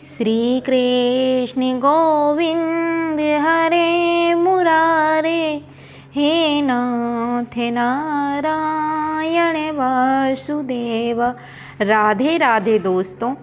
श्री कृष्ण गोविंद हरे मुरारे, हे नाथ नारायण वासुदेव। राधे राधे दोस्तों,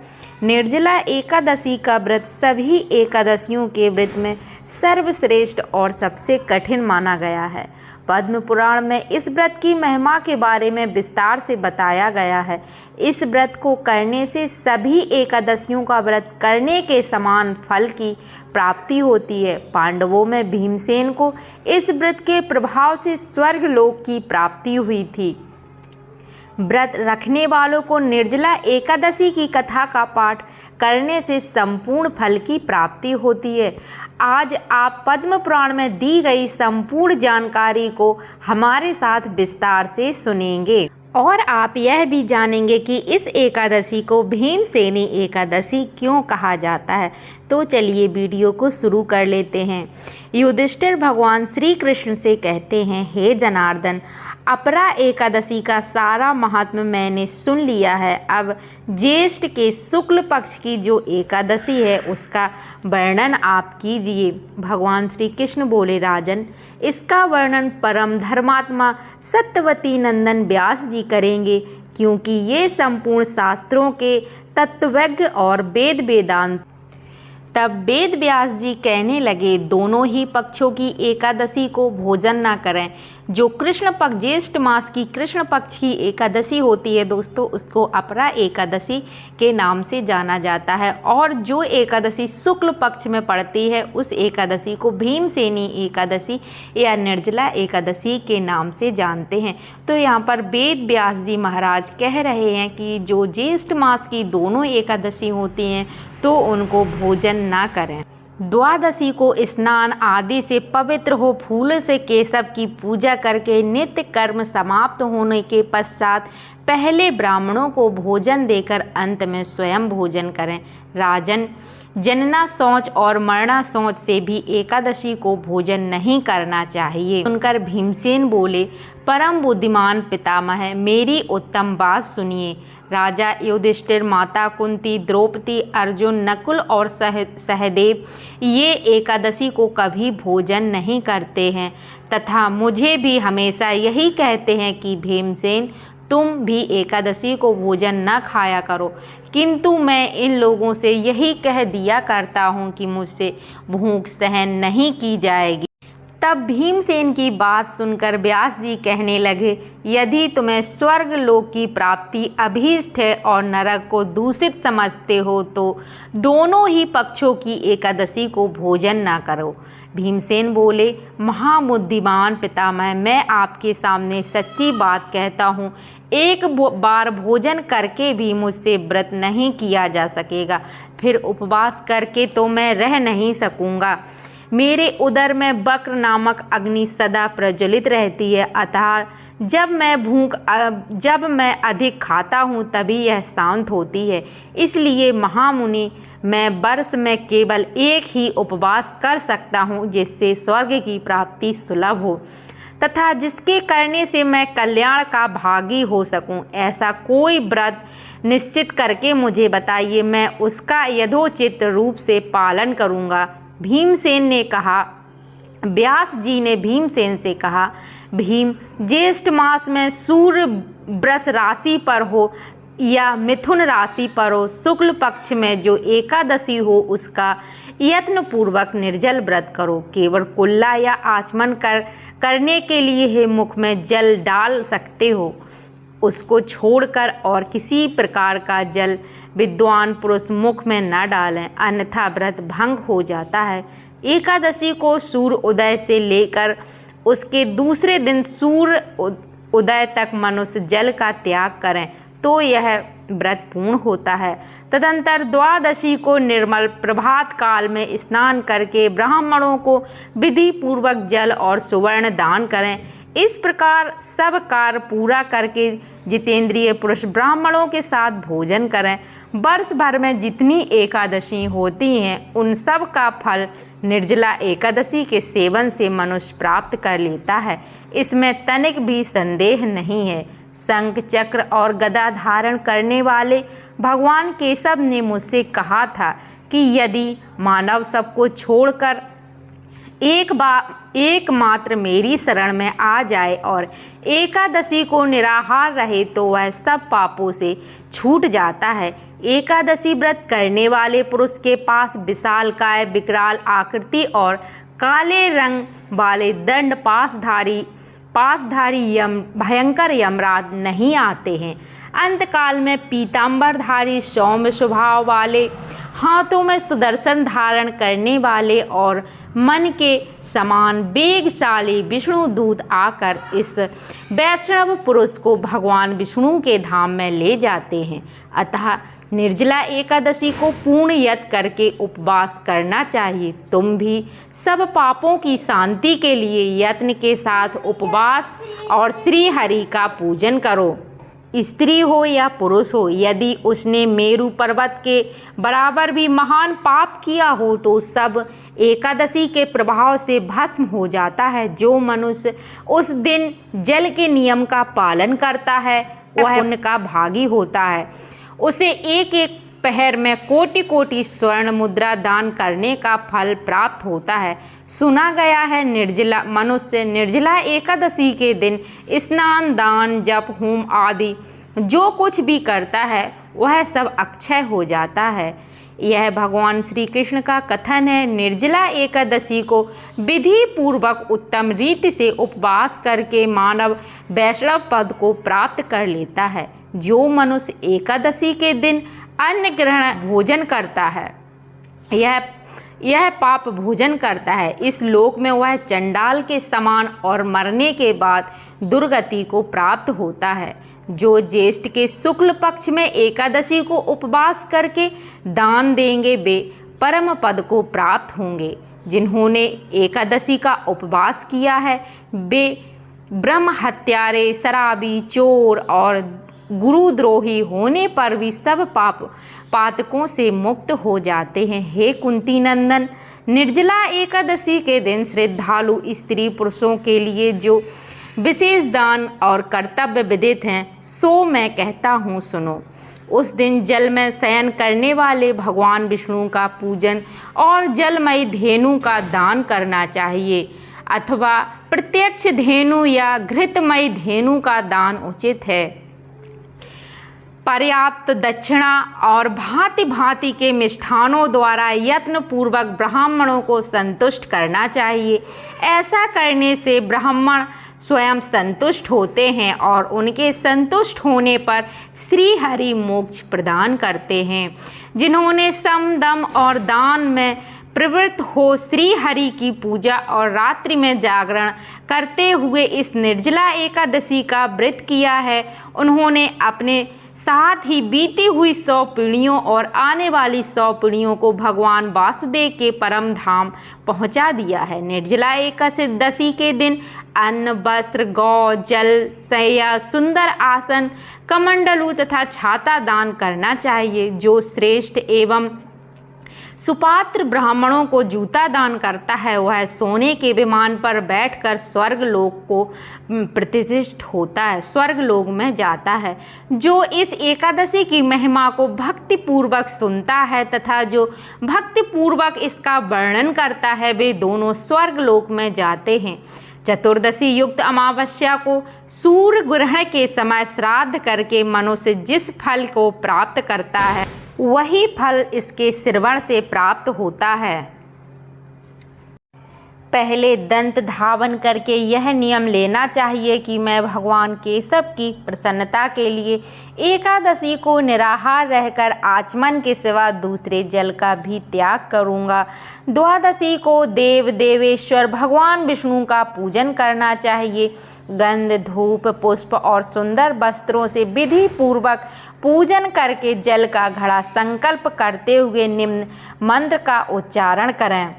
निर्जला एकादशी का व्रत सभी एकादशियों के व्रत में सर्वश्रेष्ठ और सबसे कठिन माना गया है। पद्म पुराण में इस व्रत की महिमा के बारे में विस्तार से बताया गया है। इस व्रत को करने से सभी एकादशियों का व्रत करने के समान फल की प्राप्ति होती है। पांडवों में भीमसेन को इस व्रत के प्रभाव से स्वर्ग लोक की प्राप्ति हुई थी। व्रत रखने वालों को निर्जला एकादशी की कथा का पाठ करने से संपूर्ण फल की प्राप्ति होती है। आज आप पद्म पुराण में दी गई संपूर्ण जानकारी को हमारे साथ विस्तार से सुनेंगे और आप यह भी जानेंगे कि इस एकादशी को भीमसेनी एकादशी क्यों कहा जाता है। तो चलिए वीडियो को शुरू कर लेते हैं। युधिष्ठिर भगवान श्री कृष्ण से कहते हैं, हे जनार्दन, अपरा एकादशी का सारा महात्म्य मैंने सुन लिया है। अब ज्येष्ठ के शुक्ल पक्ष की जो एकादशी है उसका वर्णन आप कीजिए। भगवान श्री कृष्ण बोले, राजन, इसका वर्णन परम धर्मात्मा सत्यवती नंदन व्यास जी करेंगे, क्योंकि ये संपूर्ण शास्त्रों के तत्वज्ञ और वेद वेदांत। तब वेद व्यास जी कहने लगे, दोनों ही पक्षों की एकादशी को भोजन ना करें। जो कृष्ण पक्ष ज्येष्ठ मास की कृष्ण पक्ष की एकादशी होती है दोस्तों, उसको अपरा एकादशी के नाम से जाना जाता है, और जो एकादशी शुक्ल पक्ष में पड़ती है उस एकादशी को भीमसेनी एकादशी या निर्जला एकादशी के नाम से जानते हैं। तो यहाँ पर वेद व्यास जी महाराज कह रहे हैं कि जो ज्येष्ठ मास की दोनों एकादशी होती हैं तो उनको भोजन ना करें। द्वादशी को स्नान आदि से पवित्र हो फूल से केशव की पूजा करके नित्य कर्म समाप्त होने के पश्चात पहले ब्राह्मणों को भोजन देकर अंत में स्वयं भोजन करें। राजन, जनना शौच और मरना शौच से भी एकादशी को भोजन नहीं करना चाहिए। सुनकर भीमसेन बोले, परम बुद्धिमान पितामह, मेरी उत्तम बात सुनिए। राजा युधिष्ठिर, माता कुंती, द्रौपदी, अर्जुन, नकुल और सहदेव ये एकादशी को कभी भोजन नहीं करते हैं तथा मुझे भी हमेशा यही कहते हैं कि भीमसेन, तुम भी एकादशी को भोजन न खाया करो, किंतु मैं इन लोगों से यही कह दिया करता हूँ कि मुझसे भूख सहन नहीं की जाएगी। तब भीमसेन की बात सुनकर व्यास जी कहने लगे, यदि तुम्हें स्वर्ग लोक की प्राप्ति अभीष्ट है और नरक को दूषित समझते हो तो दोनों ही पक्षों की एकादशी को भोजन ना करो। भीमसेन बोले, महाबुद्धिमान पितामह, मैं आपके सामने सच्ची बात कहता हूँ, एक बार भोजन करके भी मुझसे व्रत नहीं किया जा सकेगा, फिर उपवास करके तो मैं रह नहीं सकूँगा। मेरे उदर में वक्र नामक अग्नि सदा प्रज्वलित रहती है, अतः जब मैं अधिक खाता हूँ तभी यह शांत होती है। इसलिए महामुनि, मैं वर्ष में केवल एक ही उपवास कर सकता हूँ जिससे स्वर्ग की प्राप्ति सुलभ हो तथा जिसके करने से मैं कल्याण का भागी हो सकूँ। ऐसा कोई व्रत निश्चित करके मुझे बताइए, मैं उसका यथोचित रूप से पालन करूँगा। भीमसेन ने कहा, व्यास जी ने भीमसेन से कहा, भीम, ज्येष्ठ मास में सूर्य वृष राशि पर हो या मिथुन राशि पर हो, शुक्ल पक्ष में जो एकादशी हो उसका यत्न पूर्वक निर्जल व्रत करो। केवल कुल्ला या आचमन करने के लिए ही मुख में जल डाल सकते हो, उसको छोड़कर और किसी प्रकार का जल विद्वान पुरुष मुख में न डालें, अन्यथा व्रत भंग हो जाता है। एकादशी को सूर्य उदय से लेकर उसके दूसरे दिन सूर्य उदय तक मनुष्य जल का त्याग करें तो यह व्रत पूर्ण होता है। तदंतर द्वादशी को निर्मल प्रभात काल में स्नान करके ब्राह्मणों को विधि पूर्वक जल और सुवर्ण दान करें। इस प्रकार सब कार्य पूरा करके जितेंद्रिय पुरुष ब्राह्मणों के साथ भोजन करें। वर्ष भर में जितनी एकादशी होती हैं उन सब का फल निर्जला एकादशी के सेवन से मनुष्य प्राप्त कर लेता है, इसमें तनिक भी संदेह नहीं है। शंख चक्र और गदा धारण करने वाले भगवान केशव ने मुझसे कहा था कि यदि मानव सबको छोड़कर एकमात्र मेरी शरण में आ जाए और एकादशी को निराहार रहे तो वह सब पापों से छूट जाता है। एकादशी व्रत करने वाले पुरुष के पास विशालकाय विकराल आकृति और काले रंग वाले दंड पासधारी भयंकर यमराज नहीं आते हैं। अंतकाल में पीतांबरधारी सौम्य स्वभाव वाले, हाथों में सुदर्शन धारण करने वाले और मन के समान वेगशाली विष्णु दूत आकर इस वैष्णव पुरुष को भगवान विष्णु के धाम में ले जाते हैं। अतः निर्जला एकादशी को पूर्ण यत्न करके उपवास करना चाहिए। तुम भी सब पापों की शांति के लिए यत्न के साथ उपवास और श्री हरि का पूजन करो। स्त्री हो या पुरुष हो, यदि उसने मेरु पर्वत के बराबर भी महान पाप किया हो तो सब एकादशी के प्रभाव से भस्म हो जाता है। जो मनुष्य उस दिन जल के नियम का पालन करता है वह पुण्य का भागी होता है। उसे एक एक पहर में कोटि कोटि स्वर्ण मुद्रा दान करने का फल प्राप्त होता है। सुना गया है मनुष्य निर्जला एकादशी के दिन स्नान, दान, जप, होम आदि जो कुछ भी करता है वह सब अक्षय हो जाता है। यह भगवान श्री कृष्ण का कथन है। निर्जला एकादशी को विधि पूर्वक उत्तम रीति से उपवास करके मानव वैष्णव पद को प्राप्त कर लेता है। जो मनुष्य एकादशी के दिन अन्न ग्रहण भोजन करता है, यह पाप भोजन करता है, इस लोक में वह चंडाल के समान और मरने के बाद दुर्गति को प्राप्त होता है। जो ज्येष्ठ के शुक्ल पक्ष में एकादशी को उपवास करके दान देंगे वे परम पद को प्राप्त होंगे। जिन्होंने एकादशी का उपवास किया है वे ब्रह्म हत्यारे, शराबी, चोर और गुरुद्रोही होने पर भी सब पातकों से मुक्त हो जाते हैं। हे कुंती नंदन, निर्जला एकादशी के दिन श्रद्धालु स्त्री पुरुषों के लिए जो विशेष दान और कर्तव्य विदित हैं सो मैं कहता हूँ, सुनो। उस दिन जल में शयन करने वाले भगवान विष्णु का पूजन और जलमयी धेनु का दान करना चाहिए, अथवा प्रत्यक्ष धेनु या घृतमयी धेनु का दान उचित है। पर्याप्त दक्षिणा और भांति भांति के मिष्ठानों द्वारा यत्न पूर्वक ब्राह्मणों को संतुष्ट करना चाहिए। ऐसा करने से ब्राह्मण स्वयं संतुष्ट होते हैं और उनके संतुष्ट होने पर श्री हरि मोक्ष प्रदान करते हैं। जिन्होंने सम, दम और दान में प्रवृत्त हो श्री हरि की पूजा और रात्रि में जागरण करते हुए इस निर्जला एकादशी का व्रत किया है, उन्होंने अपने साथ ही बीती हुई 100 पीढ़ियों और आने वाली 100 पीढ़ियों को भगवान वासुदेव के परम धाम पहुंचा दिया है। निर्जला एकादशी के दिन अन्न, वस्त्र, गौ, जल, शैया, सुंदर आसन, कमंडलू तथा छाता दान करना चाहिए। जो श्रेष्ठ एवं सुपात्र ब्राह्मणों को जूता दान करता है वह सोने के विमान पर बैठकर स्वर्ग लोक को प्रतिष्ठित होता है, स्वर्ग लोक में जाता है। जो इस एकादशी की महिमा को भक्ति पूर्वक सुनता है तथा जो भक्ति पूर्वक इसका वर्णन करता है वे दोनों स्वर्ग लोक में जाते हैं। चतुर्दशी युक्त अमावस्या को सूर्य ग्रहण के समय श्राद्ध करके मनुष्य जिस फल को प्राप्त करता है वही फल इसके श्रवण से प्राप्त होता है। पहले दंत धावन करके यह नियम लेना चाहिए कि मैं भगवान केशव की प्रसन्नता के लिए एकादशी को निराहार रहकर आचमन के सिवा दूसरे जल का भी त्याग करूँगा। द्वादशी को देव देवेश्वर भगवान विष्णु का पूजन करना चाहिए। गंध, धूप, पुष्प और सुंदर वस्त्रों से विधि पूर्वक पूजन करके जल का घड़ा संकल्प करते हुए निम्न मंत्र का उच्चारण करें।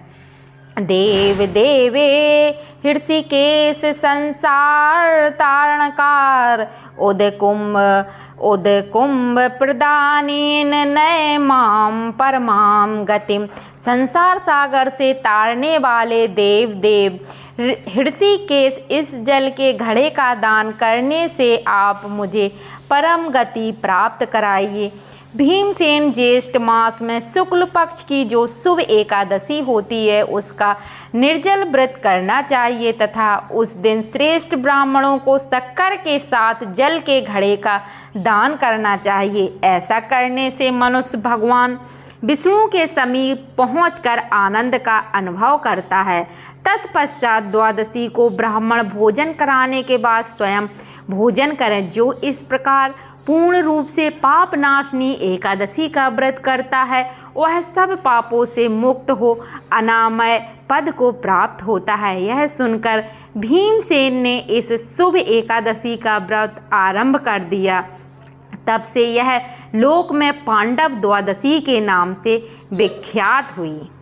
देव देवे हृषिकेश संसार तारणकार उदकुंभ प्रदानेन नय माम परमाम गतिम। संसार सागर से तारने वाले देव देव ऋषिकेश, इस जल के घड़े का दान करने से आप मुझे परम गति प्राप्त कराइए। भीमसेन ज्येष्ठ मास में शुक्ल पक्ष की जो शुभ एकादशी होती है उसका निर्जल व्रत करना चाहिए तथा उस दिन श्रेष्ठ ब्राह्मणों को शक्कर के साथ जल के घड़े का दान करना चाहिए। ऐसा करने से मनुष्य भगवान विष्णु के समीप पहुंचकर आनंद का अनुभव करता है। तत्पश्चात द्वादशी को ब्राह्मण भोजन कराने के बाद स्वयं भोजन करें। जो इस प्रकार पूर्ण रूप से पाप नाशनी एकादशी का व्रत करता है वह सब पापों से मुक्त हो अनामय पद को प्राप्त होता है। यह सुनकर भीमसेन ने इस शुभ एकादशी का व्रत आरंभ कर दिया। तब से यह लोक में पांडव द्वादशी के नाम से विख्यात हुई।